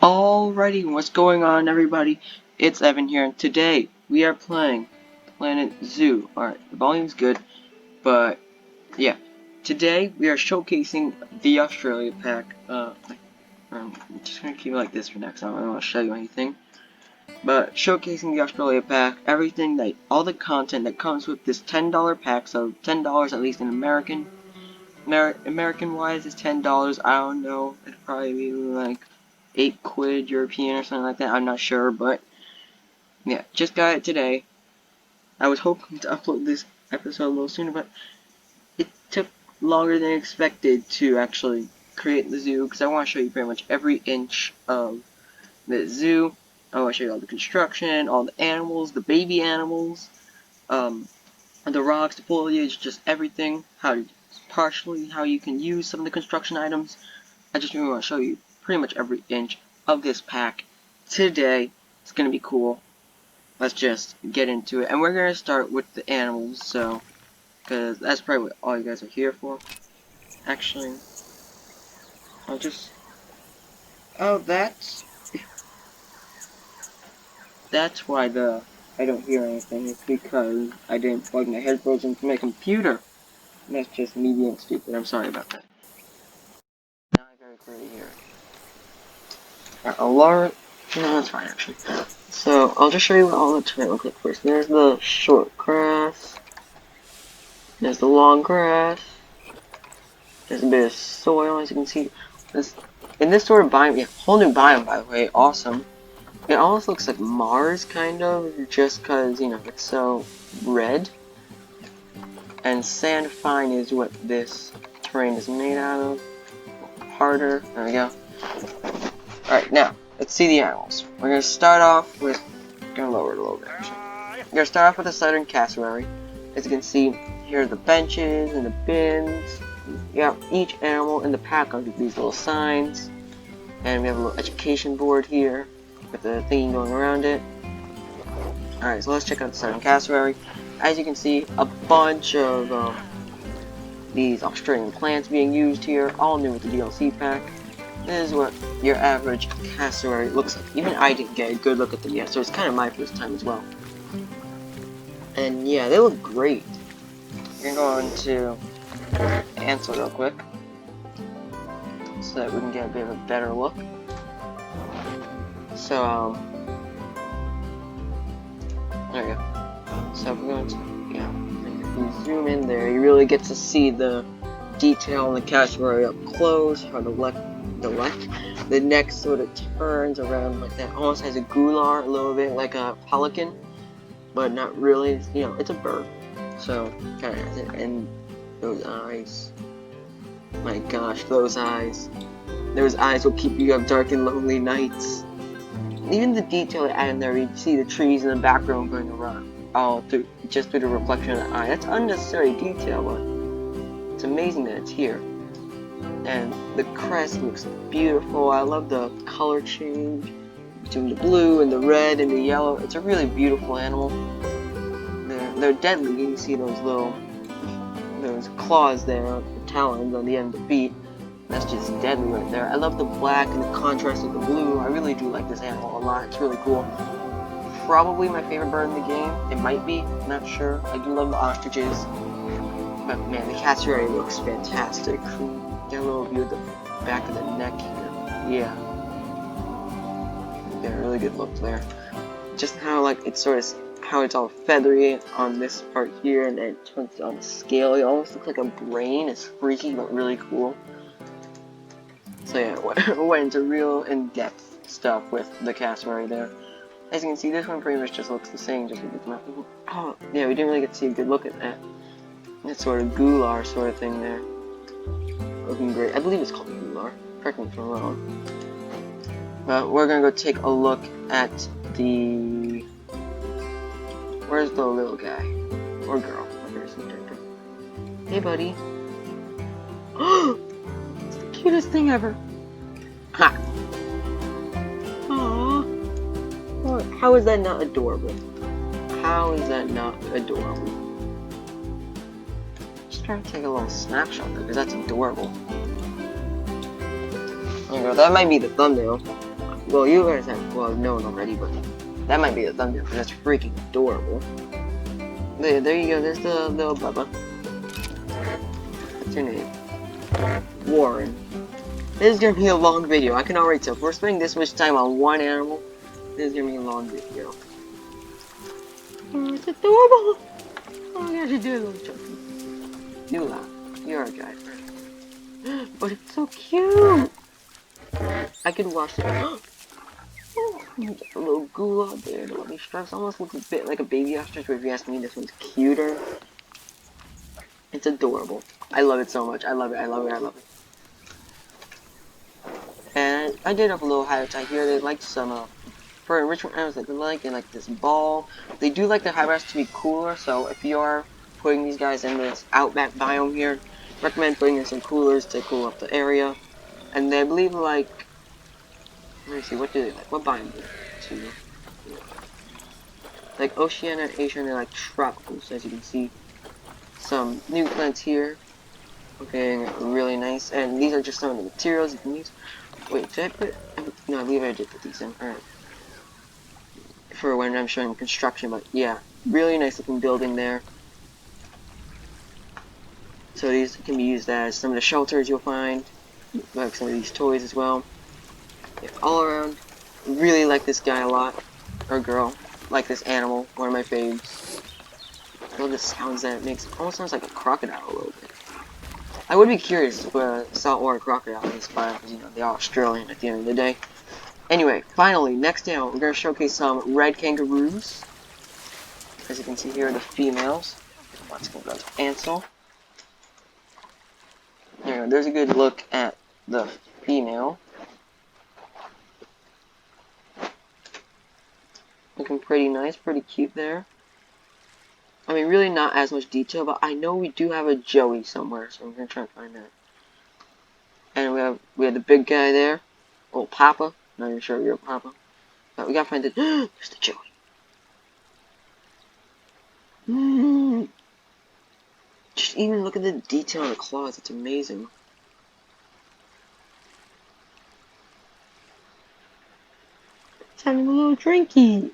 Alrighty, what's going on, everybody? It's Evan here, and today we are playing Planet Zoo. Alright, the volume's good, but yeah. Today we are showcasing the Australia pack. I'm just gonna keep it like this for next time. I don't want to show you anything. But showcasing the Australia pack, everything that, all the content that comes with this $10 pack, so $10 at least in American wise is $10. I don't know, it'd probably be like 8 quid European or something like that. I'm not sure, but yeah, just got it today. I was hoping to upload this episode a little sooner, but it took longer than expected to actually create the zoo, because I want to show you pretty much every inch of the zoo. I want to show you all the construction, all the animals, the baby animals, the rocks, the foliage, just everything, how you can use some of the construction items. I just really want to show you pretty much every inch of this pack today. It's gonna be cool. Let's just get into it, and we're gonna start with the animals, so because that's probably what all you guys are here for. Actually, I'll just that's why I don't hear anything. It's because I didn't plug my headphones into my computer. And that's just me being stupid. I'm sorry about that. Now I very clearly hear it. Alert. No, that's fine actually. So I'll just show you what all the terrain looks like first. There's the short grass. There's the long grass. There's a bit of soil, as you can see. In this sort of biome, yeah, whole new biome, by the way, awesome. It almost looks like Mars, kind of, just because, you know, it's so red. And sand fine is what this terrain is made out of. Harder. There we go. Alright, now, let's see the animals. We're going to start off with... I'm going to lower it a little bit, actually. We're going to start off with the southern cassowary. As you can see, here are the benches and the bins. You have each animal in the pack under these little signs. And we have a little education board here with the thingy going around it. Alright, so let's check out the southern cassowary. As you can see, a bunch of these Australian plants being used here, all new with the DLC pack. This is what your average cassowary looks like. Even I didn't get a good look at them yet, so it's kind of my first time as well. And yeah, they look great. We're going to go into Ansel real quick, so that we can get a bit of a better look. So, there we go. So we're going to, if you zoom in there, you really get to see the detail on the cassowary up close, how the neck sort of turns around like that, almost has a gular, a little bit like a pelican, but not really, you know, it's a bird, so kind of has it, and those eyes, my gosh, those eyes will keep you up dark and lonely nights. Even the detail they add in there, you see the trees in the background going around, all through the reflection of the eye. That's unnecessary detail, but it's amazing that it's here. And the crest looks beautiful. I love the color change between the blue and the red and the yellow. It's a really beautiful animal. They're deadly. You can see those claws there, the talons on the end of the feet. That's just deadly right there. I love the black and the contrast with the blue. I really do like this animal a lot. It's really cool. Probably my favorite bird in the game. It might be. I'm not sure. I do love the ostriches. But man, the cassowary looks fantastic. Get a little view of the back of the neck here. Yeah. Get a really good look there. Just how like it's sort of how it's all feathery on this part here, and then it turns on the scale. It almost looks like a brain. It's freaky but really cool. So yeah, went into real in-depth stuff with the cassowary there. As you can see, this one pretty much just looks the same, just with its mouth. Oh, yeah, we didn't really get to see a good look at that. That sort of gular sort of thing there. Looking great. I believe it's called gular. Correct me if I'm wrong. But we're gonna go take a look at the... Where's the little guy? Or girl. Hey, buddy. It's the cutest thing ever. Ha! Aww. How is that not adorable? How is that not adorable? Just trying to take a little snapshot though, because that's adorable. There you go. That might be the thumbnail. Well, you guys have known already, but that might be a thumbnail because that's freaking adorable. There you go. There's the little Bubba. What's your name? Warren. This is gonna be a long video. I can already tell. If we're spending this much time on one animal, this is gonna be a long video. Oh, it's adorable. Oh my gosh, you do a little chunky. You laugh. You're a guy. But it's so cute. I could wash it. A little goo out there to let me stress. Almost looks a bit like a baby ostrich, but if you ask me, this one's cuter. It's adorable. I love it so much. I love it. I love it. I love it. And I did have a little habitat here. They like some for enrichment items that they like this ball. They do like the hybrids to be cooler, so if you are putting these guys in this outback biome here, recommend putting in some coolers to cool up the area. And they believe like, let me see, what do they like? What biome do they like? Like Oceania and Asia, they're like tropical, so as you can see. Some new plants here. Okay, really nice. And these are just some of the materials you can use. Wait, did I put... No, I believe I did put these in. Alright. For when I'm showing construction, but yeah. Really nice looking building there. So these can be used as some of the shelters you'll find. Like some of these toys as well. Yeah, all around. Really like this guy a lot. Or girl. Like this animal. One of my faves. I love the sounds that it makes. It almost sounds like a crocodile a little bit. I would be curious what a saltwater crocodile is by, because, you know, they're Australian at the end of the day. Anyway, finally, next down, we're going to showcase some red kangaroos. As you can see here, the females. Let's go to Ansel. There you go, there's a good look at the female. Looking pretty nice, pretty cute there. I mean, really not as much detail, but I know we do have a Joey somewhere, so I'm gonna try and find that. And we have the big guy there, old Papa. Not even sure you're Papa, but we gotta find the. There's the Joey. Just even look at the detail on the claws; it's amazing. It's having a little drinky.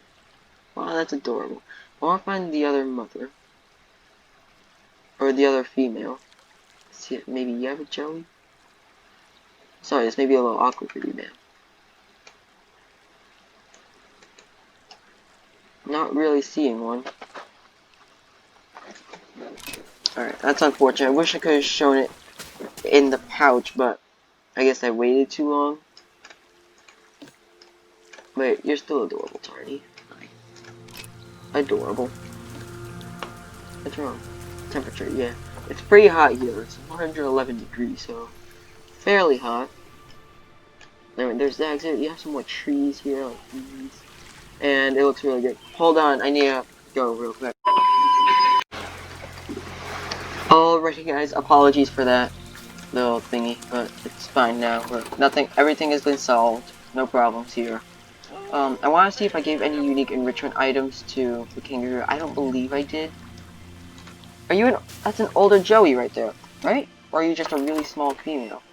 Wow, that's adorable. I want to find the other mother. Or the other female. See if maybe you have a Joey? Sorry, this may be a little awkward for you, man. Not really seeing one. Alright, that's unfortunate. I wish I could have shown it in the pouch, but I guess I waited too long. But you're still adorable, Tarny. Adorable. What's wrong? Temperature, yeah. It's pretty hot here. It's 111 degrees, so fairly hot. There's that exit. You have some more trees here, like these. And it looks really good. Hold on, I need to go real quick. Alrighty guys, apologies for that little thingy, but it's fine now. Everything has been solved. No problems here. I want to see if I gave any unique enrichment items to the kangaroo. I don't believe I did. That's an older Joey right there, right? Or are you just a really small female?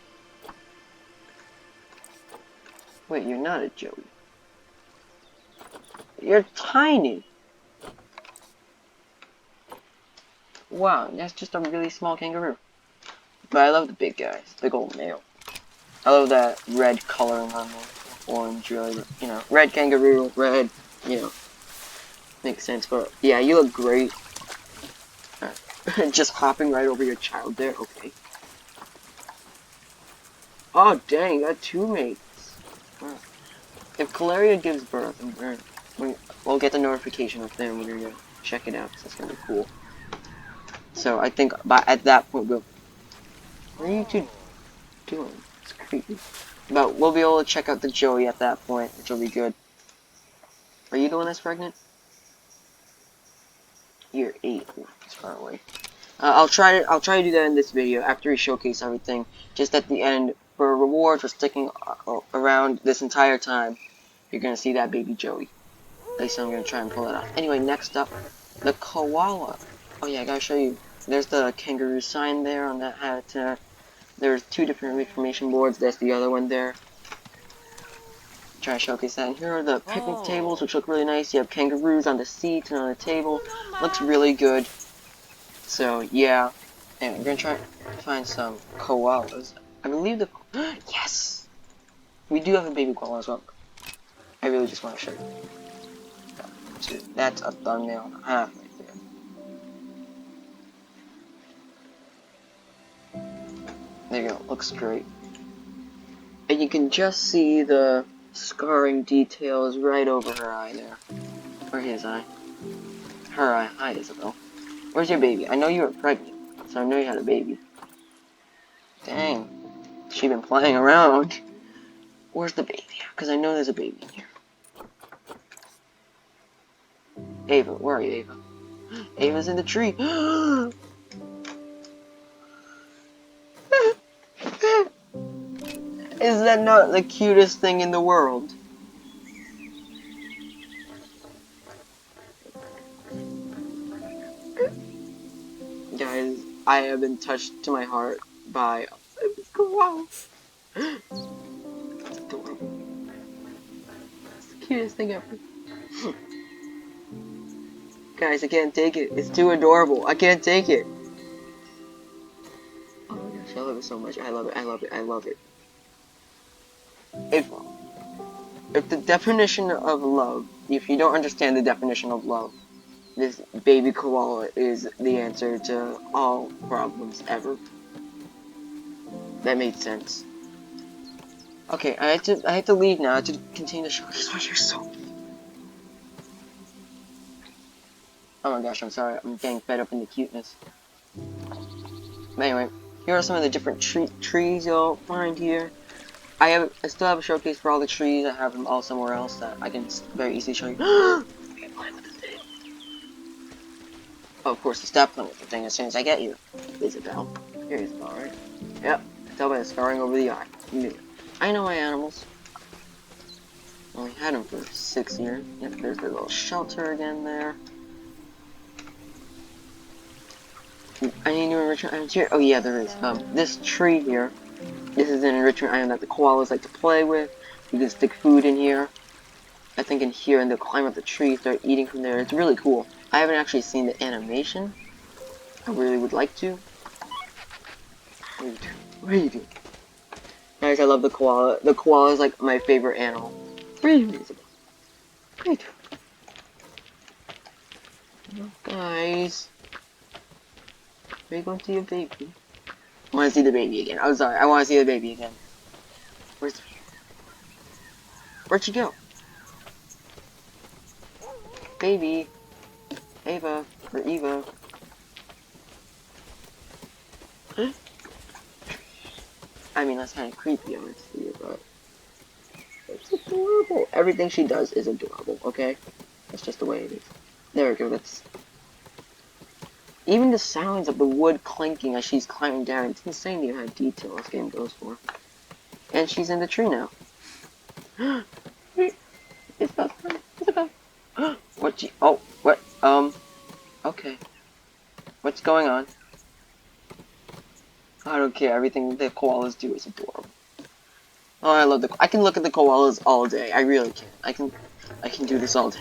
Wait, you're not a Joey. You're tiny. Wow, that's just a really small kangaroo. But I love the big guys, big old male. I love that red coloring on them. Orange, really, you know, red kangaroo, red, you know, makes sense. But yeah, you look great. Just hopping right over your child there, okay. Oh dang, got two mates. Wow. If Caleria gives birth, we'll get the notification up there and we're gonna check it out, because that's gonna be cool. So I think at that point what are you two doing? It's creepy. But we'll be able to check out the Joey at that point, which will be good. Are you the one that's pregnant? You're 8. It's far away. I'll try to do that in this video after we showcase everything. Just at the end, for a reward for sticking around this entire time, you're gonna see that baby Joey. At least I'm gonna try and pull it off. Anyway, next up, the koala. Oh yeah, I gotta show you. There's the kangaroo sign there on that habitat. There's 2 different information boards. That's the other one there. try to showcase that. And here are the picnic tables, which look really nice. You have kangaroos on the seats and on the table. Looks really good. So, yeah. And we're gonna try to find some koalas. I believe the... Yes! We do have a baby koala as well. I really just want to show you. So, that's a thumbnail and a half right there. There you go. Looks great. And you can just see the scarring details right over her eye there. Or his eye. Her eye. Hi, Isabel. Where's your baby? I know you were pregnant, so I know you had a baby. Dang. She been playing around. Where's the baby? Because I know there's a baby in here. Ava, where are you, Ava? Ava's in the tree. Is that not the cutest thing in the world? Guys, I have been touched to my heart by this koala. It's adorable. It's the cutest thing ever. Guys, I can't take it. It's too adorable. I can't take it. Oh my gosh, I love it so much. I love it. I love it. I love it. If the definition of love, if you don't understand the definition of love, this baby koala is the answer to all problems ever. That made sense. Okay, I have to leave now. I have to continue the show. You're so... Oh my gosh, I'm sorry. I'm getting fed up in the cuteness. But anyway, here are some of the different trees you'll find here. I still have a showcase for all the trees. I have them all somewhere else that I can very easily show you. Oh, of course, you stop playing with the thing as soon as I get you. Isabel. Here Isabel, right? Yep. Tell by the scarring over the eye. I know my animals. Only had them for 6 years. Yep, there's the little shelter again there. Any new enrichment items here? Oh yeah, there is. This tree here. This is an enrichment item that the koalas like to play with. You can stick food in here. I think in here, and they'll climb up the tree, start eating from there. It's really cool. I haven't actually seen the animation. I really would like to. What are you doing? Guys, I love the koala. The koala is like my favorite animal. What are you doing, Isabel? What are you doing? Guys. Are you going to see your baby? I want to see the baby again. I'm sorry. I want to see the baby again. Where'd she go? Baby. Ava. Or Eva. Huh? I mean, that's kind of creepy, honestly, but... It's adorable. Everything she does is adorable, okay? That's just the way it is. There we go. That's... Even the sounds of the wood clanking as she's climbing down, it's insane the amount of detail this game goes for. And she's in the tree now. Isabel. What she... Oh, what? Okay. What's going on? I don't care. Everything the koalas do is adorable. Oh, I love I can look at the koalas all day. I really can. I can do this all day.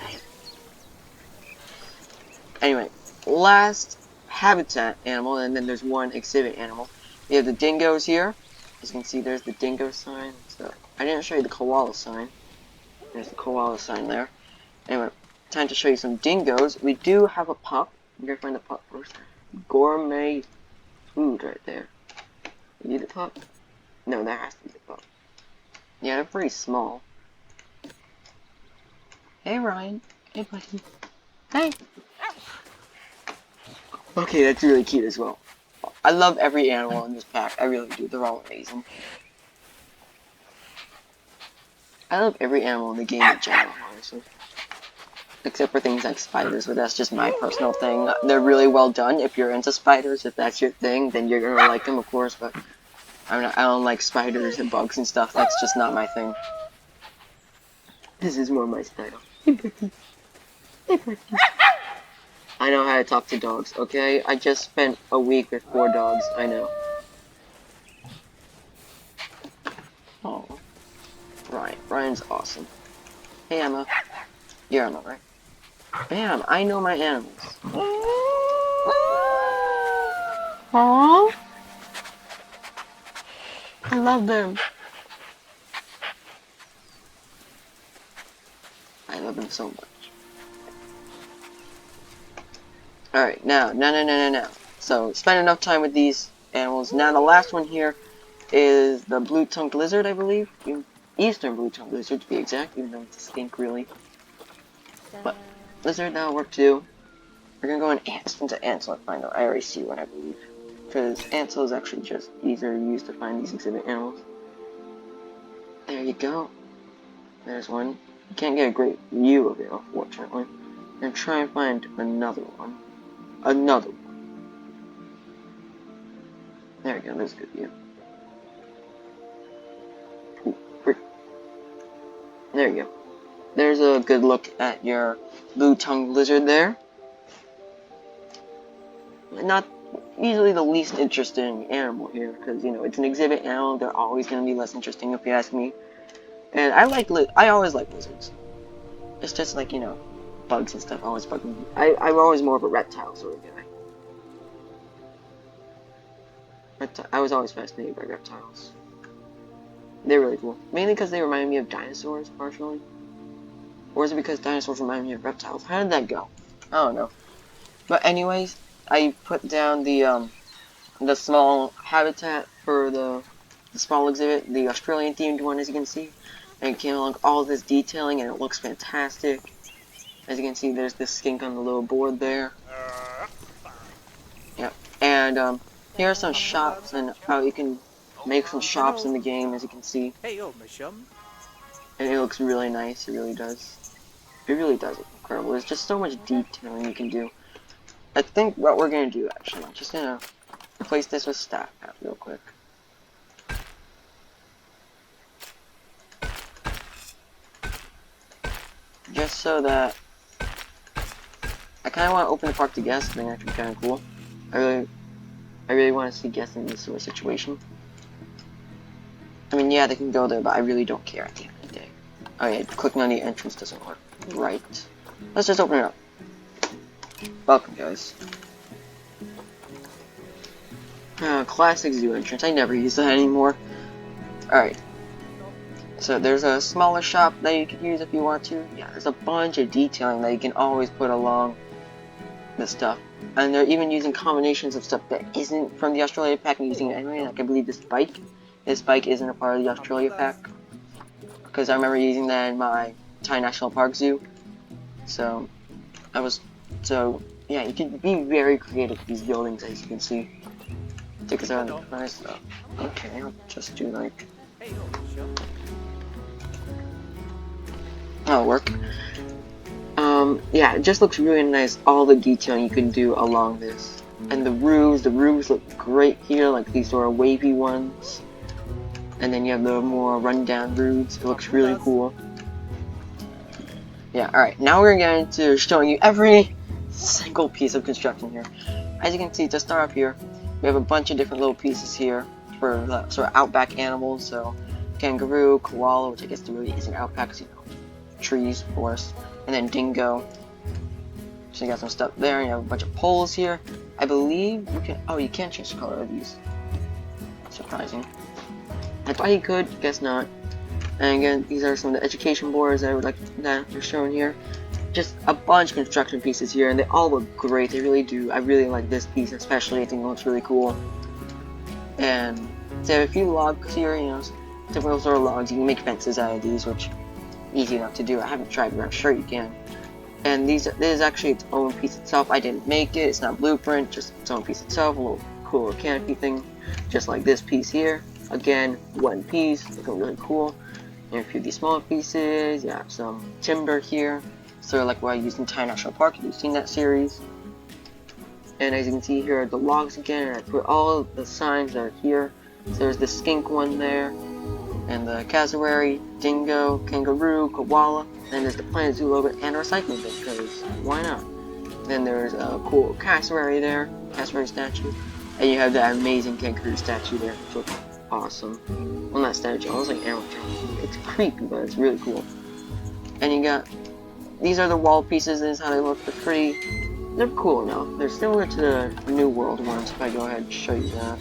Anyway, last habitat animal, and then there's one exhibit animal. We have the dingoes here. As you can see, there's the dingo sign. So I didn't show you the koala sign. There's the koala sign there. Anyway, time to show you some dingoes. We do have a pup. I'm gonna find the pup first. Gourmet food right there. You need the pup? No, that has to be the pup. Yeah, they're pretty small. Hey, Ryan. Hey, buddy. Hey. Okay, that's really cute as well. I love every animal in this pack. I really do. They're all amazing. I love every animal in the game in general, honestly. Except for things like spiders, but that's just my personal thing. They're really well done. If you're into spiders, if that's your thing, then you're gonna like them, of course, but I don't like spiders and bugs and stuff. That's just not my thing. This is more my style. Hey, Becky. Hey, Becky. I know how to talk to dogs, okay? I just spent a week with 4 dogs, I know. Oh. Right. Brian's awesome. Hey, Emma. You're Emma, right? Bam, I know my animals. Aww. I love them. I love them so much. Alright, now. So, spend enough time with these animals. Now, the last one here is the blue-tongued lizard, I believe. Eastern blue-tongued lizard, to be exact, even though it's a skink, really. But, lizard, that'll work too. We're gonna go into Ansel and find out. I already see one, I believe. Because Ansel is actually just easier to use to find these exhibit animals. There you go. There's one. You can't get a great view of it, unfortunately. I'm gonna try and find another one. Another one. There we go, there's a good view. Ooh, there you go. There's a good look at your blue-tongued lizard there. Not easily the least interesting animal here, because, you know, it's an exhibit animal. They're always going to be less interesting, if you ask me. And I always like lizards. It's just like, you know, bugs and stuff always bug me. I'm always more of a reptile sort of guy. I was always fascinated by reptiles. They're really cool. Mainly because they remind me of dinosaurs, partially. Or is it because dinosaurs remind me of reptiles? How did that go? I don't know. But anyways, I put down the small habitat for the small exhibit, the Australian themed one, as you can see. And it came along all this detailing, and it looks fantastic. As you can see, there's this skink on the little board there. Yep. And here are some shops and how you can make some shops in the game, as you can see. And it looks really nice. It really does. It really does look incredible. There's just so much detailing you can do. I think what we're gonna do, actually, I'm just gonna replace this with Stat Map real quick. Just so that I kind of want to open the park to guests. I think that could be kind of cool. I really want to see guests in this sort of situation. I mean, yeah, they can go there, but I really don't care at the end of the day. Oh yeah, clicking on the entrance doesn't work. Right. Let's just open it up. Welcome, guys. Classic zoo entrance. I never use that anymore. Alright. So there's a smaller shop that you can use if you want to. Yeah, there's a bunch of detailing that you can always put along this stuff. And they're even using combinations of stuff that isn't from the Australia pack and using it anyway. Like I believe this bike. This bike isn't a part of the Australia pack. Because I remember using that in my Thai National Park Zoo. So yeah, you can be very creative with these buildings, as you can see. Take us out of the nice stuff. Okay, I'll just do like that'll work. Yeah, it just looks really nice, all the detailing you can do along this. And the roofs look great here, like these sort of wavy ones. And then you have the more rundown roofs, it looks really cool. Yeah, alright, now we're going to get into showing you every single piece of construction here. As you can see, to start off here, we have a bunch of different little pieces here for the sort of outback animals, so kangaroo, koala, which I guess really isn't outbacks, you know, trees, of course, and then dingo. So you got some stuff there, and you have a bunch of poles here. I believe you can, oh, you can't change the color of these. Surprising. I thought you could, guess not. And again, these are some of the education boards that are shown here. Just a bunch of construction pieces here, and they all look great. They really do. I really like this piece especially. I think it looks really cool. And so a few logs here, you know, different sort of logs. You can make fences out of these, which easy enough to do. I haven't tried, but I'm sure you can. And this is actually its own piece itself. I didn't make it. It's not blueprint, just its own piece itself. A little cool little canopy thing, just like this piece here. Again, one piece, looking really cool. And a few of these smaller pieces. You have some timber here, sort of like what I used in Thai National Park, if you've seen that series. And as you can see here are the logs again, and I put all of the signs that are here. So there's the skink one there, and the cassowary, dingo, kangaroo, koala, then there's the Planet Zoo logo and a recycling bin, because why not? Then there's a cool cassowary there, cassowary statue, and you have that amazing kangaroo statue there, which looks awesome. Well, not static gel, it was like aerogel. It's creepy, but it's really cool. And you got, these are the wall pieces, this is how they look. They're cool now. They're similar to the New World ones, if I go ahead and show you that.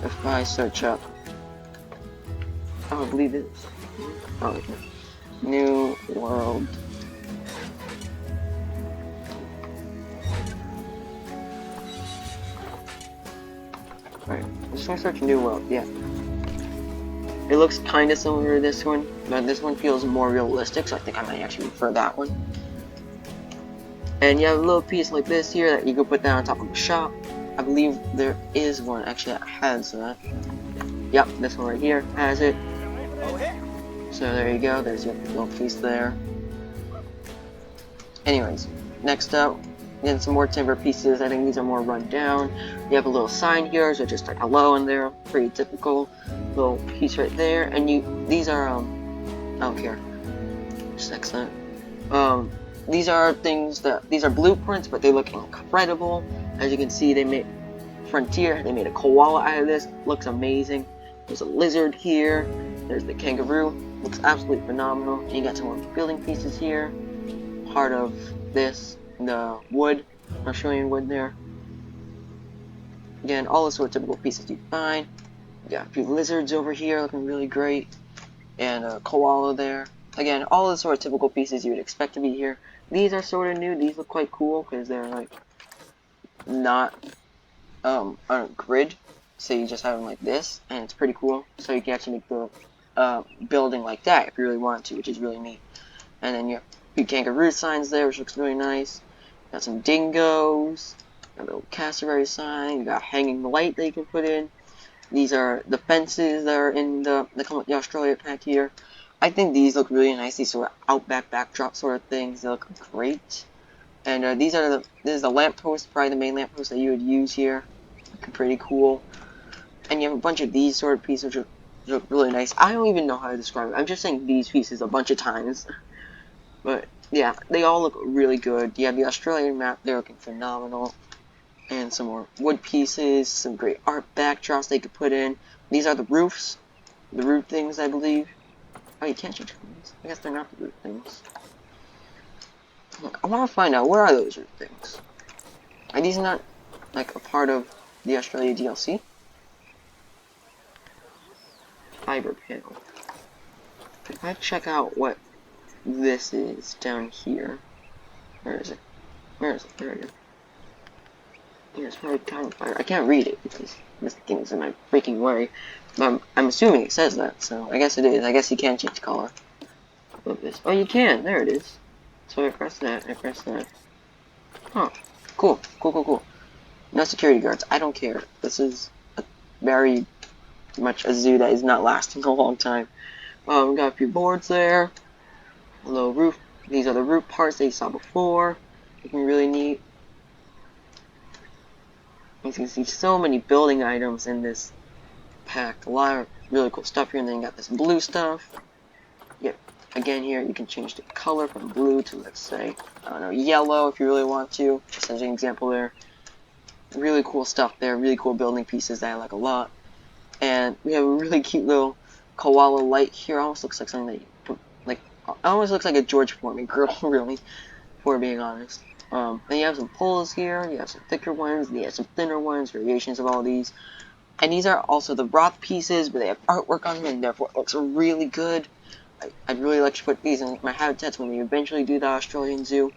If I search up, I believe it's, oh, okay. New World. Alright, just want to search New World, yeah. It looks kind of similar to this one, but this one feels more realistic, so I think I might actually prefer that one. And you have a little piece like this here that you can put down on top of the shop. I believe there is one actually that has that. Yep, this one right here has it. So there you go, there's your little piece there. Anyways, next up, then some more timber pieces. I think these are more run down. You have a little sign here, so just like hello in there, pretty typical little piece right there. And these are I don't care, just excellent. These are these are blueprints, but they look incredible. As you can see, they made Frontier. They made a koala out of this. Looks amazing. There's a lizard here. There's the kangaroo. Looks absolutely phenomenal. And you got some more building pieces here. Part of this, the wood. I'm showing you wood there. Again, all the sort of typical pieces you find. You got a few lizards over here looking really great. And a koala there. Again, all the sort of typical pieces you would expect to be here. These are sort of new. These look quite cool because they're like not on a grid. So you just have them like this, and it's pretty cool. So you can actually make the building like that if you really want to, which is really neat. And then you have a few kangaroo signs there, which looks really nice. Got some dingoes. Got a little cassowary sign. You got hanging light that you can put in. These are the fences that are in that come with the Australia pack here. I think these look really nice. These sort of outback backdrop sort of things. They look great. And this is the lamppost, probably the main lamppost that you would use here. Looking pretty cool. And you have a bunch of these sort of pieces which look really nice. I don't even know how to describe it. I'm just saying these pieces a bunch of times. But yeah, they all look really good. You have the Australian map, they're looking phenomenal. And some more wood pieces, some great art backdrops they could put in. These are the roofs. The roof things, I believe. Oh, you can't change colors. I guess they're not the roof things. Look, I want to find out, where are those roof things? Are these not, like, a part of the Australia DLC? Fiber panel. If I check out what this is down here. Where is it? Where is it? There it is. Yeah, it's probably kind of fire. I can't read it because this thing is in my freaking way. But I'm assuming it says that, so I guess it is. I guess you can change color of this. Oh, you can. There it is. So I press that. I press that. Huh. Cool. Cool, cool, cool. No security guards. I don't care. This is very much a zoo that is not lasting a long time. We got a few boards there. A little roof. These are the roof parts that you saw before. Looking really neat. You can see so many building items in this pack. A lot of really cool stuff here, and then you got this blue stuff. Yep. Again, here you can change the color from blue to, let's say, I don't know, yellow if you really want to. Just as an example there. Really cool stuff there. Really cool building pieces that I like a lot. And we have a really cute little koala light here. Almost looks like something that you put, like, almost looks like a George Foreman grill, really, for being honest. Then you have some poles here, you have some thicker ones, you have some thinner ones, variations of all these. And these are also the rock pieces, but they have artwork on them, and therefore it looks really good. I'd really like to put these in my habitats when we eventually do the Australian Zoo.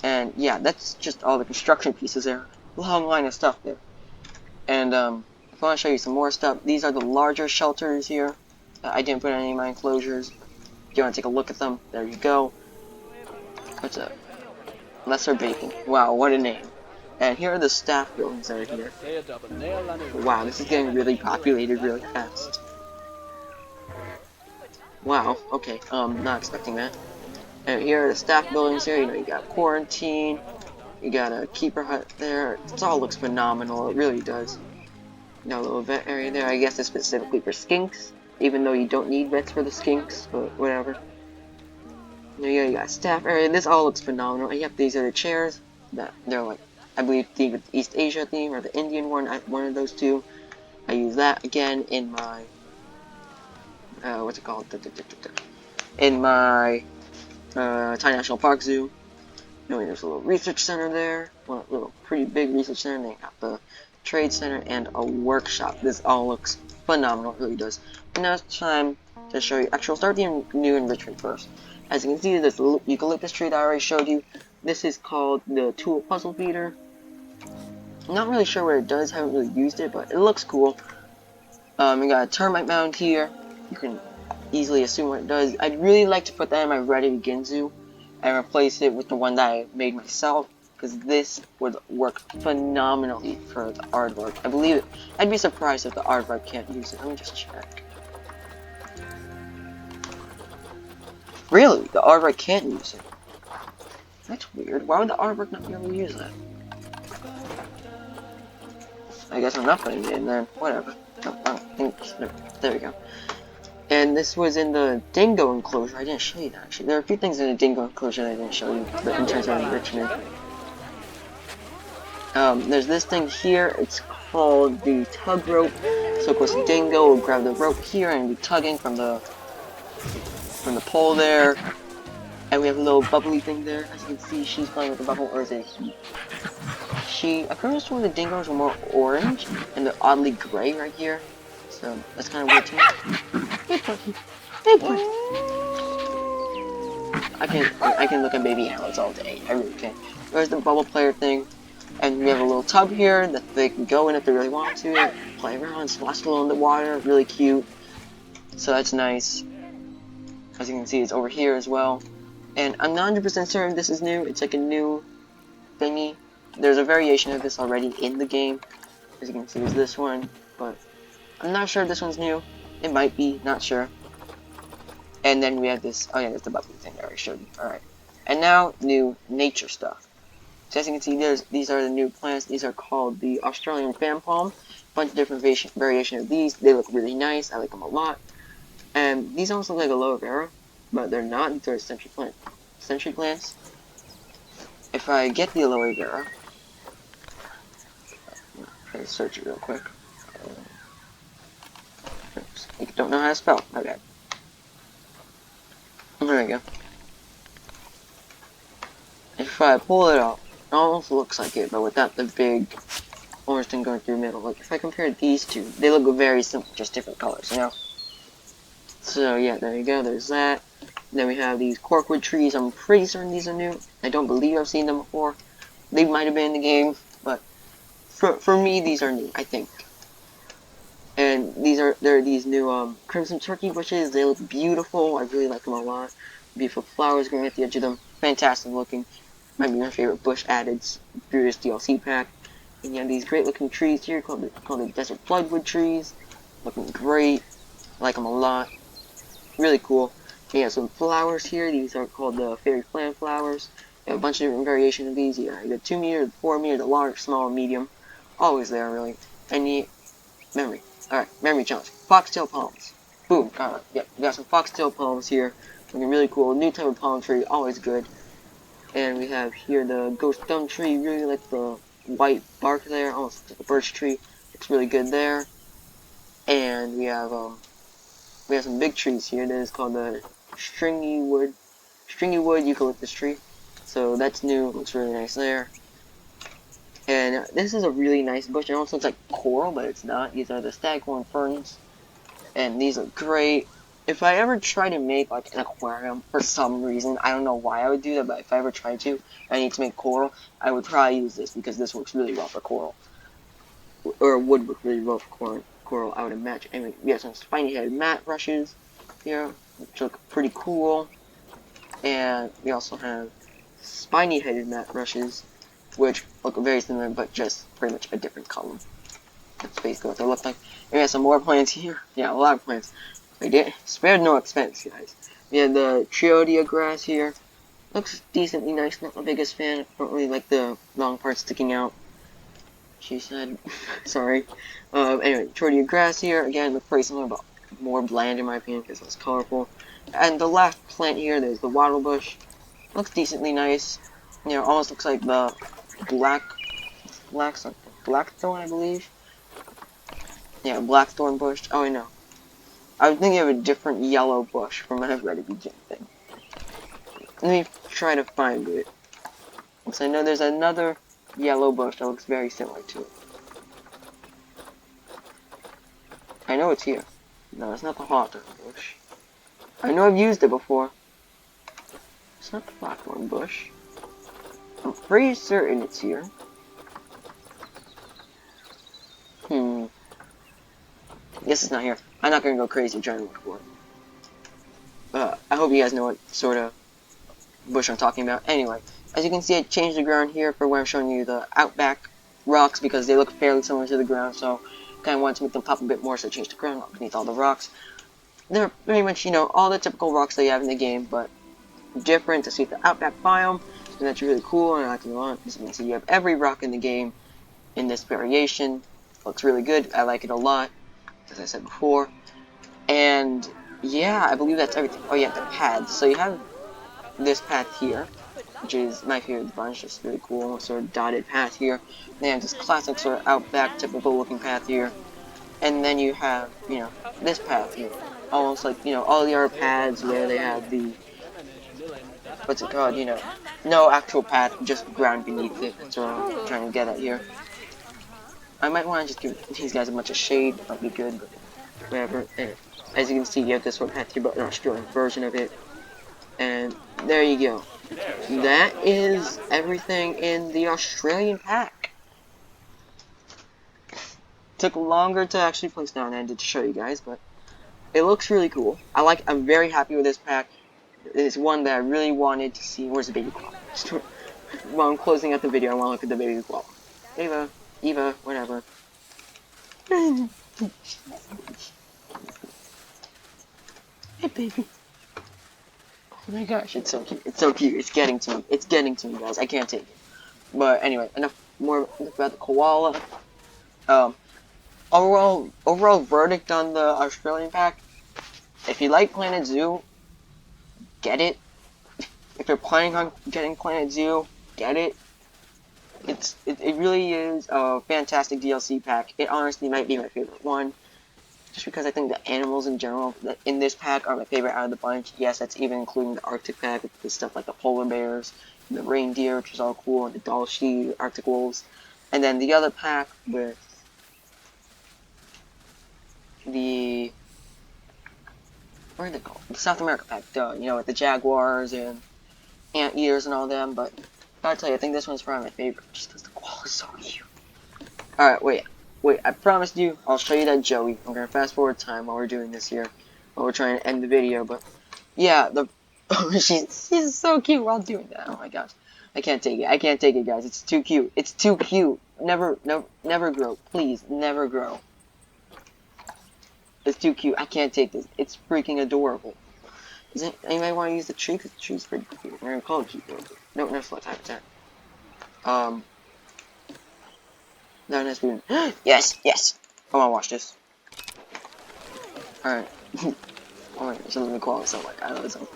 And yeah, that's just all the construction pieces there. Long line of stuff there. And if I want to show you some more stuff, these are the larger shelters here. I didn't put any of my enclosures. If you want to take a look at them, there you go. What's up? Lesser Bacon. Wow, what a name. And here are the staff buildings that are here. Wow, this is getting really populated really fast. Wow, okay, not expecting that. And here are the staff buildings here. You know, you got quarantine, you got a keeper hut there. It all looks phenomenal, it really does. You got a little vet area there. I guess it's specifically for skinks, even though you don't need vets for the skinks, but whatever. You got staff area. This all looks phenomenal. And yep, these are the chairs. They're like, I believe, the East Asia theme or the Indian one. One of those two. I use that again in my what's it called? In my Thai National Park Zoo. There's a little research center there, one little pretty big research center. They got the trade center and a workshop. This all looks phenomenal, it really does. And now it's time to show you. Actually, I'll start the new enrichment first. As you can see, this eucalyptus tree that I already showed you. This is called the tool puzzle feeder. I'm not really sure what it does. Haven't really used it, but it looks cool. We got a termite mound here. You can easily assume what it does. I'd really like to put that in my Ready to Begin zoo and replace it with the one that I made myself, because this would work phenomenally for the aardvark. I believe it. I'd be surprised if the aardvark can't use it. Let me just check. Really? The aardvark can't use it? That's weird. Why would the aardvark not be able to use that? I guess I'm not putting it in then. Whatever. No, I don't think. No, there we go. And this was in the dingo enclosure. I didn't show you that, actually. There are a few things in the dingo enclosure that I didn't show you, but in terms of enrichment. There's this thing here. It's called the tug rope. So, of course, the dingo will grab the rope here and be tugging from the pole there. And we have a little bubbly thing there. As you can see, she's playing with the bubble, or is it he? She, I could have sworn the dingoes were more orange, and they're oddly gray right here. So, that's kind of weird to me. Hey, puppy. Hey, puppy. I can look at baby animals all day. I really can. There's the bubble player thing. And we have a little tub here that they can go in if they really want to. Play around, splash a little in the water. Really cute. So that's nice. As you can see, it's over here as well. And I'm not 100% certain this is new. It's like a new thingy. There's a variation of this already in the game. As you can see, there's this one. But I'm not sure if this one's new. It might be, not sure. And then we have this, oh yeah, that's the bubbly thing I already showed you. Alright. And now, new nature stuff. So as you can see, these are the new plants. These are called the Australian fan palm. Bunch of different variation of these. They look really nice. I like them a lot. And these almost look like aloe vera, but they're not. These are century plants. If I get the aloe vera, try to search it real quick. Oops, I don't know how to spell. Okay. There we go. If I pull it out, it almost looks like it, but without the big orange thing going through the middle. Like, if I compare these two, they look very similar, just different colors, you know? So, yeah, there you go, there's that. Then we have these corkwood trees. I'm pretty certain these are new. I don't believe I've seen them before. They might have been in the game, but for me, these are new, I think. And there are these new crimson turkey bushes. They look beautiful. I really like them a lot. Beautiful flowers growing at the edge of them. Fantastic looking. Might be my favorite bush added through this DLC pack. And you have these great looking trees here called the desert bloodwood trees. Looking great. I like them a lot. Really cool. We have some flowers here. These are called the fairy plant flowers. We have a bunch of different variations of these. You got 2 meter, 4 meter, the large, small, medium. Always there, really. And the memory. Alright, memory challenge. Foxtail palms. Boom. Got it. Yep, we got some foxtail palms here. Looking really cool. New type of palm tree. Always good. And we have here the ghost gum tree. Really like the white bark there. Almost like a birch tree. Looks really good there. And we have some big trees here. That is called the stringy wood eucalyptus tree. So that's new. Looks really nice there. And this is a really nice bush. It almost looks like coral, but it's not. These are the staghorn ferns. And these look great. If I ever try to make like an aquarium for some reason, I don't know why I would do that, but if I ever tried to, I need to make coral, I would probably use this because this works really well for coral. Or would work really well for coral, I would imagine. Anyway, we have some spiny-headed mat brushes here, which look pretty cool. And we also have spiny-headed mat brushes, which look very similar, but just pretty much a different color. That's basically what they look like. And we have some more plants here. Yeah, a lot of plants. We did spared no expense, guys. We have the Triodia grass here. Looks decently nice. Not the biggest fan. I don't really like the long parts sticking out. She said, sorry. Anyway, Triodia grass here. Again, looks pretty similar, but more bland in my opinion because it's colorful. And the last plant here, there's the wattle bush. Looks decently nice. You know, almost looks like the blackthorn, I believe. Yeah, blackthorn bush. Oh, I know. I was thinking of a different yellow bush from my Reddit begin thing. Let me try to find it. Because I know there's another yellow bush that looks very similar to it. I know it's here. No, it's not the hawthorn bush. I know I've used it before. It's not the blackthorn bush. I'm pretty certain it's here. Guess it's not here. I'm not gonna go crazy trying to look for it. I hope you guys know what sort of bush I'm talking about. Anyway, as you can see, I changed the ground here for where I'm showing you the outback rocks because they look fairly similar to the ground, so kind of wanted to make them pop a bit more, so I changed the ground underneath all the rocks. They're pretty much, you know, all the typical rocks that you have in the game, but different to suit the outback biome, and that's really cool, and I like it a lot. As you can see, you have every rock in the game in this variation. Looks really good. I like it a lot, as I said before. And yeah, I believe that's everything. Oh yeah, the paths. So you have this path here, which is my favorite of the bunch. Just really cool, sort of dotted path here. They have this classic sort of outback, typical looking path here. And then you have, you know, this path here. Almost like, you know, all the other paths where they have the, what's it called, you know, no actual path, just ground beneath it. That's what I'm trying to get at here. I might want to just give these guys a bunch of shade. That'd be good, but whatever. And as you can see, you have this one path here, but an Australian version of it. And there you go. That is everything in the Australian pack. Took longer to actually place down than I did to show you guys, but it looks really cool. I'm very happy with this pack. It's one that I really wanted to see. Where's the baby koala? While I'm closing out the video, I want to look at the baby koala. Eva, whatever. Hey, baby. Oh my gosh, it's so cute. It's so cute. It's getting to me. It's getting to me, guys. I can't take it. But anyway, enough about the koala. Overall verdict on the Australian pack. If you like Planet Zoo, get it. If you're planning on getting Planet Zoo, get it. It really is a fantastic DLC pack. It honestly might be my favorite one. Just because I think the animals in general in this pack are my favorite out of the bunch. Yes, that's even including the Arctic pack with the stuff like the polar bears, and the reindeer, which is all cool, and the Dalshi, the Arctic wolves. And then the other pack with the, what are they called? The South America pack, you know, with the jaguars and anteaters and all them. But gotta tell you, I think this one's probably my favorite, just because the koala is so cute. Alright, wait, I promised you, I'll show you that Joey. I'm gonna fast forward time while we're doing this here, while we're trying to end the video, but yeah, she's so cute while doing that. Oh my gosh, I can't take it, guys. It's too cute. It's too cute. Never grow. Please, never grow. It's too cute. I can't take this. It's freaking adorable. Does anybody want to use the tree? Because the tree's pretty cute. We're gonna call it cute. No, select habitat. No, nice spoon. Yes. I want to watch this. Alright. Oh my gosh, let me call it something like I love it so much.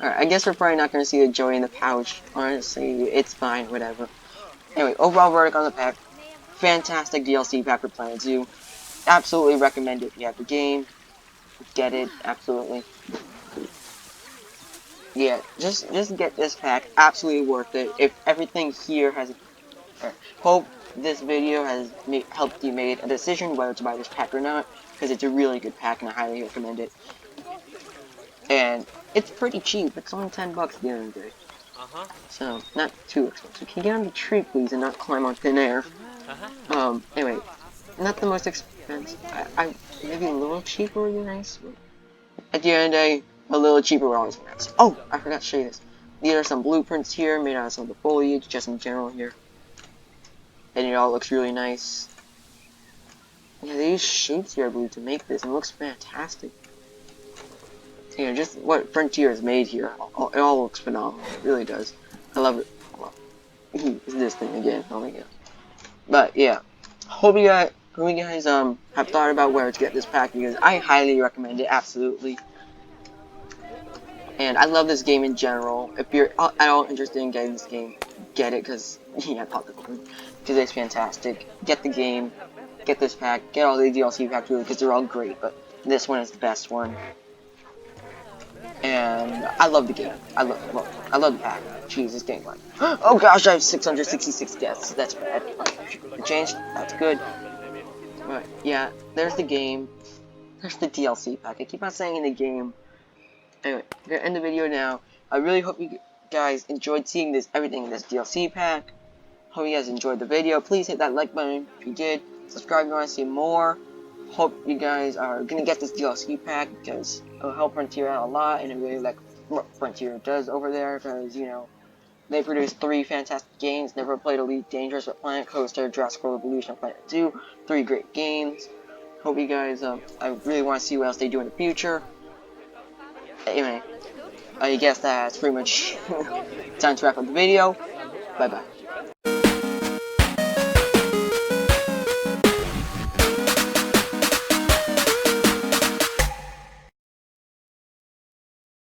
Alright, I guess we're probably not going to see the Joey in the pouch. Honestly, it's fine, whatever. Anyway, overall verdict on the pack. Fantastic DLC pack for Planet Zoo. Absolutely recommend it if you have the game. Get it, absolutely. Yeah, just get this pack. Absolutely worth it. If everything here has... hope this video has helped you make a decision whether to buy this pack or not, because it's a really good pack and I highly recommend it. And it's pretty cheap. It's only $10 at the end of the day. So, not too expensive. Can you get on the tree, please, and not climb on thin air? Anyway, not the most expensive. I maybe a little cheaper would be nice. But at the end of the day, a little cheaper would always be nice. Oh, I forgot to show you this. These are some blueprints here, made out of some of the foliage, just in general here. And it all looks really nice. Yeah, they use shapes here, I believe, to make this, and it looks fantastic. You know, just what Frontier has made here, it all looks phenomenal. It really does. I love it. Well, it's this thing again. Oh my god. But yeah, hope you guys have thought about where to get this pack, because I highly recommend it. Absolutely. And I love this game in general. If you're at all interested in getting this game, get it, because yeah, because it's fantastic. Get the game. get this pack, get all the DLC packs really, because they're all great, but this one is the best one. And I love the game. I love the pack. Jeez, this game like, oh gosh, I have 666 deaths. That's bad. The change, that's good. But yeah, there's the game. There's the DLC pack. I keep on saying in the game. Anyway, I'm gonna end the video now. I really hope you guys enjoyed seeing everything in this DLC pack. Hope you guys enjoyed the video. Please hit that like button if you did. Subscribe if you want to see more. Hope you guys are gonna get this DLC pack because it'll help Frontier out a lot, and I really like what Frontier does over there because, you know, they produce 3 fantastic games. Never Played Elite Dangerous with Planet Coaster, Jurassic World Evolution, Planet 2. 3 great games. Hope you guys, I really want to see what else they do in the future. Anyway, I guess that's pretty much time to wrap up the video. Bye bye.